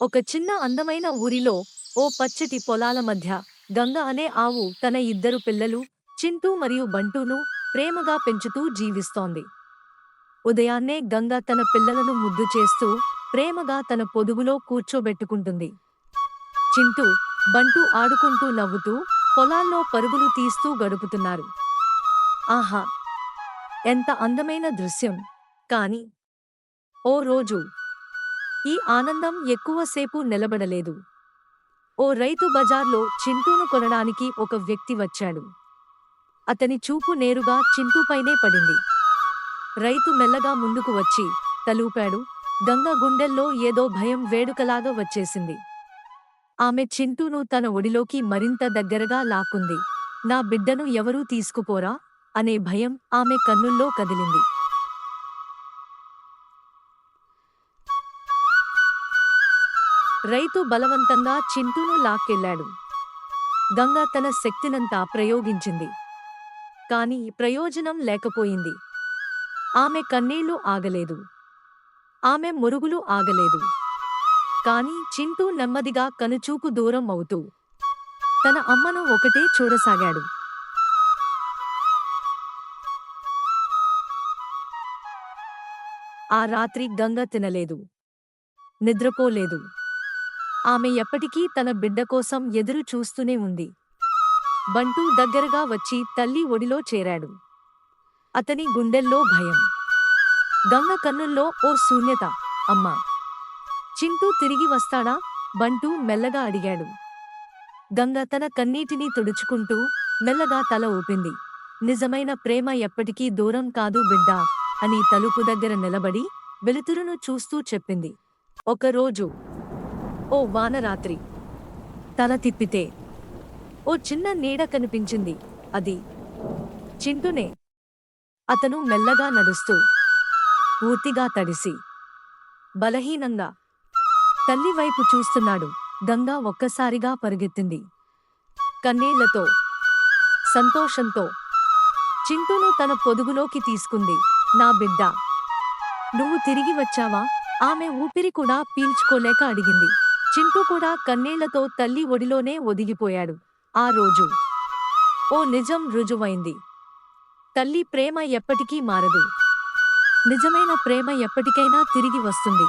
ఒక చిన్న అందమైన ఊరిలో ఓ పచ్చటి పొలాల మధ్య గంగ అనే ఆవు తన ఇద్దరు పిల్లలు చింటూ మరియు బంటూను ప్రేమగా పెంచుతూ జీవిస్తోంది. ఉదయాన్నే గంగ తన పిల్లలను ముద్దు చేస్తూ ప్రేమగా తన పొదుగులో కూర్చోబెట్టుకుంటుంది. చింటూ, బంటూ ఆడుకుంటూ నవ్వుతూ పొలాల్లో పరుగులు తీస్తూ గడుపుతున్నారు. ఆహా! ఎంత అందమైన దృశ్యం! కాని ఓ రోజు ఈ ఆనందం ఎక్కువసేపు నిలబడలేదు. ఓ రైతు బజార్లో చింటూను కొనడానికి ఒక వ్యక్తి వచ్చాడు. అతని చూపు నేరుగా చింటూపైనే పడింది. రైతు మెల్లగా ముందుకు వచ్చి తలూపాడు. గంగ గుండెల్లో ఏదో భయం వేడుకలాగా వచ్చేసింది. ఆమె చింటూను తన ఒడిలోకి మరింత దగ్గరగా లాక్కుంది. నా బిడ్డను ఎవరూ తీసుకుపోరా అనే భయం ఆమె కన్నుల్లో కదిలింది. రైతు బలవంతంగా చింటూను లాక్కెళ్ళాడు. గంగ తన శక్తినంతా ప్రయోగించింది. కాని ప్రయోజనం లేకపోయింది. ఆమె కన్నీళ్లు ఆగలేదు. ఆమె మురుగులు ఆగలేదు. కాని చింటూ నెమ్మదిగా కనుచూపు దూరం అవుతూ తన అమ్మను ఒకటే చూడసాగాడు. ఆ రాత్రి గంగ తినలేదు, నిద్రపోలేదు. ఆమె ఎప్పటికీ తన బిడ్డ కోసం ఎదురు చూస్తూనే ఉంది. బంటూ దగ్గరగా వచ్చి తల్లి ఒడిలో చేరాడు. అతని గుండెల్లో భయం. గంగ కన్నుల్లో ఓ శూన్యత. అమ్మా! చింటూ తిరిగి వస్తాడా? బంటూ మెల్లగా అడిగాడు. గంగ తన కన్నీటిని తుడుచుకుంటూ మెల్లగా తల ఊపింది. నిజమైన ప్రేమ ఎప్పటికీ దూరం కాదు బిడ్డా అని తలుపు దగ్గర నిలబడి వెలుతురును చూస్తూ చెప్పింది. ఒకరోజు ఓ వానరాత్రి తల తిప్పితే ఓ చిన్న నీడ కనిపించింది. అది చింటూనే. అతను మెల్లగా నడుస్తూ పూర్తిగా తడిసి బలహీనంగా తల్లి వైపు చూస్తున్నాడు. గంగ ఒక్కసారిగా పరుగెత్తింది. కన్నీళ్లతో, సంతోషంతో చింటూను తన పొదుగులోకి తీసుకుంది. నా బిడ్డా, నువ్వు తిరిగి వచ్చావా? ఆమె ఊపిరి కూడా పీల్చుకోలేక అడిగింది. చింటూ కూడా కన్నీళ్లతో తల్లి ఒడిలోనే ఒదిగిపోయాడు. ఆ రోజు ఓ నిజం రుజువైంది. తల్లి ప్రేమ ఎప్పటికీ మారదు. నిజమైన ప్రేమ ఎప్పటికైనా తిరిగి వస్తుంది.